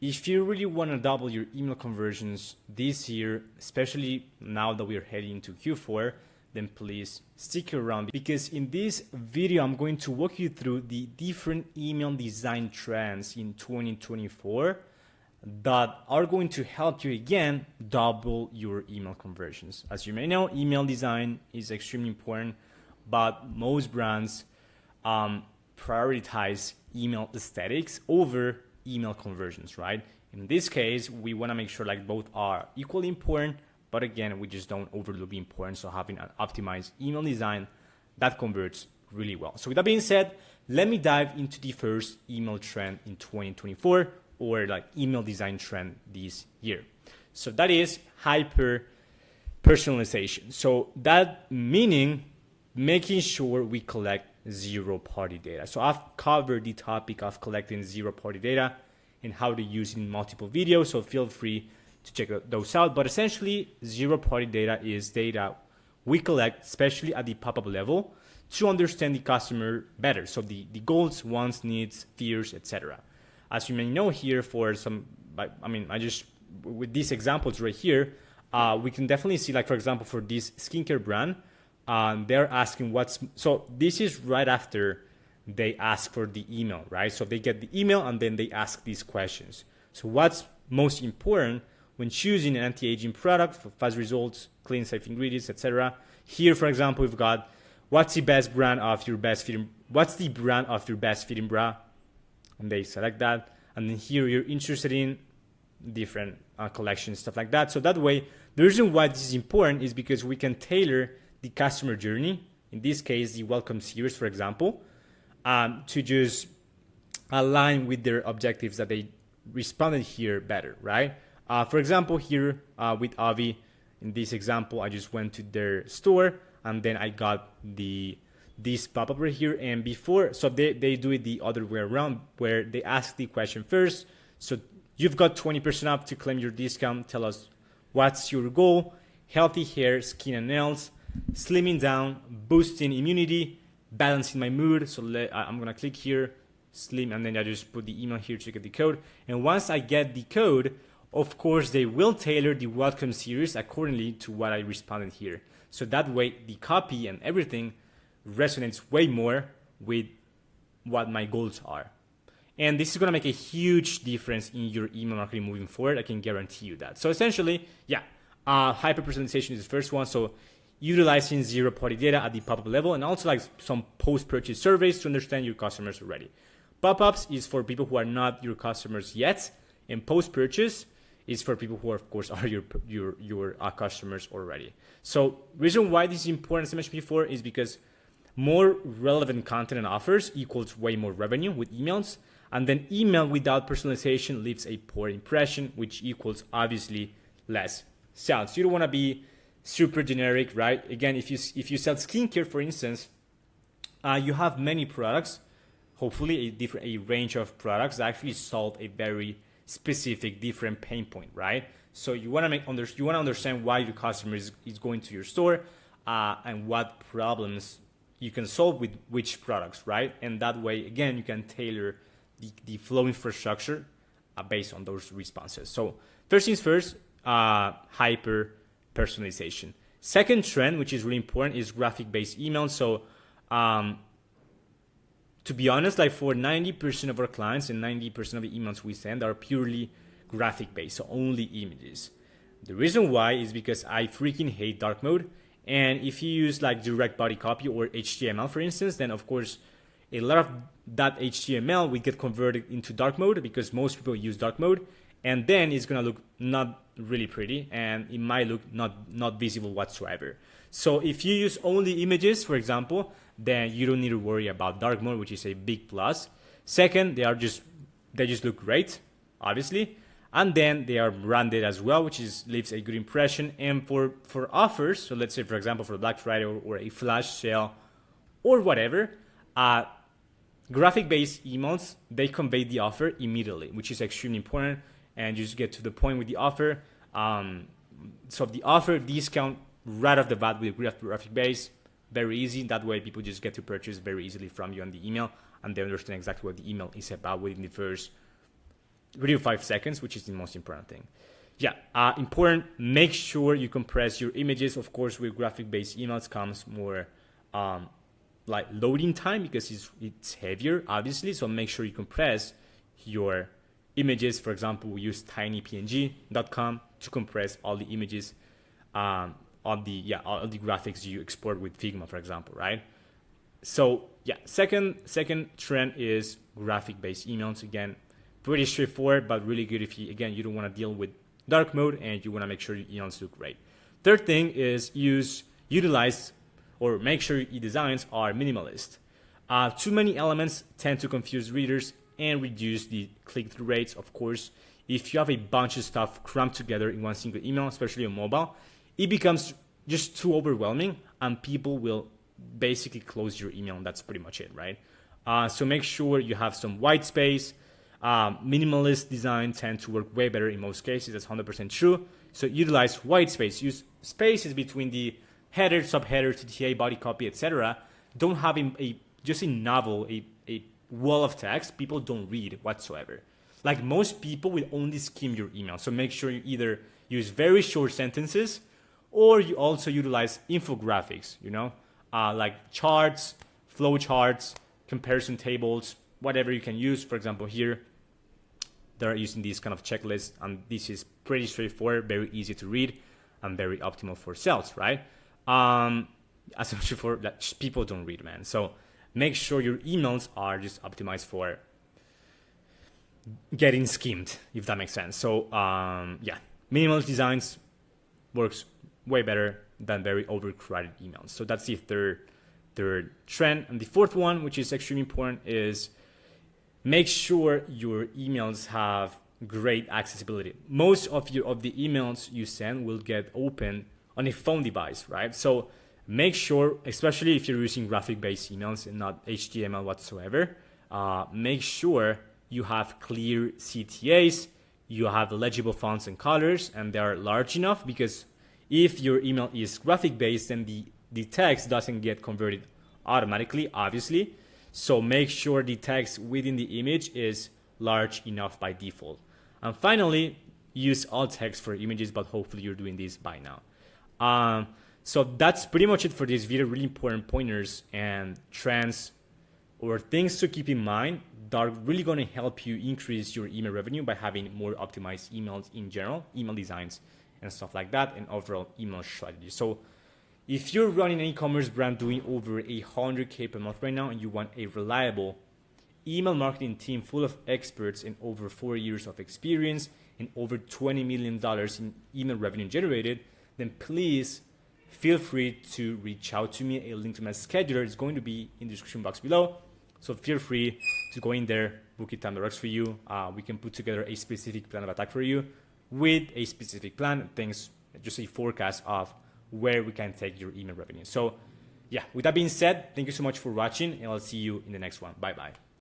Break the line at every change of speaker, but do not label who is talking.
If you really want to double your email conversions this year, especially now that we're heading into Q4, then please stick around, because in this video, I'm going to walk you through the different email design trends in 2024 that are going to help you again double your email conversions. As you may know, email design is extremely important, but most brands prioritize email aesthetics over email conversions, right? In this case, we want to make sure like both are equally important, but again, we just don't overlook the importance of having an optimized email design that converts really well. So with that being said, let me dive into the first email trend in 2024, or like email design trend this year. So that is hyper personalization. So that meaning making sure we collect zero-party data. So I've covered the topic of collecting zero-party data and how to use it in multiple videos, so feel free to check those out. But essentially, zero-party data is data we collect, especially at the pop-up level, to understand the customer better. So the goals, wants, needs, fears, etc. As you may know here, for some, with these examples right here, we can definitely see, like, for example, for this skincare brand, they're asking so this is right after they ask for the email, right? So they get the email and then they ask these questions. So what's most important when choosing an anti-aging product for fast results, clean, safe ingredients, etc.? Here, for example, we've got what's the brand of your best fitting bra? And they select that. And then here you're interested in different collections, stuff like that. So that way, the reason why this is important is because we can tailor the customer journey, in this case, the welcome series, for example, to just align with their objectives that they responded here better, right? For example, here with Avi, in this example, I just went to their store and then I got this pop-up right here. And before, so they do it the other way around, where they ask the question first. So you've got 20% off to claim your discount. Tell us what's your goal: healthy hair, skin and nails, slimming down, boosting immunity, balancing my mood. So I'm gonna click here, slim, and then I just put the email here to get the code. And once I get the code, of course, they will tailor the welcome series accordingly to what I responded here. So that way, the copy and everything resonates way more with what my goals are. And this is gonna make a huge difference in your email marketing moving forward. I can guarantee you that. So essentially, yeah, hyper personalization is the first one. So utilizing zero-party data at the pop-up level, and also like some post-purchase surveys to understand your customers already. Pop-ups is for people who are not your customers yet, and post-purchase is for people who, of course, are your customers already. So reason why this is important, as I mentioned before, is because more relevant content and offers equals way more revenue with emails, and then email without personalization leaves a poor impression, which equals obviously less sales. You don't want to be super generic, right? Again, if you sell skincare, for instance, you have many products, hopefully a range of products that actually solve a very specific different pain point, right? So you want to understand why your customer is going to your store, and what problems you can solve with which products, right? And that way, again, you can tailor the flow infrastructure based on those responses. So first things first, hyper personalization. Second trend, which is really important, is graphic-based emails. So to be honest, like for 90% of our clients and 90% of the emails we send are purely graphic-based, so only images. The reason why is because I freaking hate dark mode. And if you use like direct body copy or HTML, for instance, then of course, a lot of that HTML will get converted into dark mode, because most people use dark mode. And then it's gonna look not really pretty, and it might look not visible whatsoever. So if you use only images, for example, then you don't need to worry about dark mode, which is a big plus. Second, they just look great, obviously. And then they are branded as well, which leaves a good impression. And for offers, so let's say, for example, for Black Friday or a flash sale or whatever, graphic-based emails, they convey the offer immediately, which is extremely important. And you just get to the point with the offer. So the offer discount right off the bat with graphic-based, very easy. That way, people just get to purchase very easily from you on the email, and they understand exactly what the email is about within the first video 5 seconds, which is the most important thing. Yeah, important, make sure you compress your images. Of course, with graphic-based emails comes more like loading time because it's heavier, obviously. So make sure you compress your images. For example, we use tinypng.com to compress all the images all the graphics you export with Figma, for example, right? So yeah, second trend is graphic-based emails. Again, pretty straightforward, but really good if you don't want to deal with dark mode and you want to make sure your emails look great. Third thing is utilize or make sure your designs are minimalist. Too many elements tend to confuse readers and reduce the click-through rates. Of course, if you have a bunch of stuff crammed together in one single email, especially on mobile, it becomes just too overwhelming and people will basically close your email, and that's pretty much it, right? So make sure you have some white space. Minimalist design tend to work way better in most cases. That's 100% true. So utilize white space. Use spaces between the header, subheader, TTA, body copy, etc. Don't have just a novel, a wall of text people don't read whatsoever. Like most people will only skim your email. So make sure you either use very short sentences or you also utilize infographics, like charts, flow charts, comparison tables, whatever you can use. For example, here, they're using these kind of checklists, and this is pretty straightforward, very easy to read, and very optimal for sales, right? Especially for that people don't read, man. So make sure your emails are just optimized for getting skimmed, if that makes sense. So minimalist designs works way better than very overcrowded emails. So that's the third trend. And the fourth one, which is extremely important, is make sure your emails have great accessibility. Most of the emails you send will get open on a phone device, right? So make sure, especially if you're using graphic-based emails and not HTML whatsoever, make sure you have clear CTAs, you have legible fonts and colors, and they are large enough, because if your email is graphic-based, then the text doesn't get converted automatically, obviously. So make sure the text within the image is large enough by default. And finally, use alt text for images, but hopefully you're doing this by now. So that's pretty much it for this video. Really important pointers and trends or things to keep in mind that are really going to help you increase your email revenue by having more optimized emails in general, email designs and stuff like that, and overall email strategy. So if you're running an e-commerce brand doing over 100K per month right now and you want a reliable email marketing team full of experts and over 4 years of experience and over $20 million in email revenue generated, then please feel free to reach out to me. A link to my scheduler is going to be in the description box below. So feel free to go in there, book a time that works for you. We can put together a specific plan of attack for you with a specific plan, things, just a forecast of where we can take your email revenue. So yeah, with that being said, thank you so much for watching, and I'll see you in the next one. Bye-bye.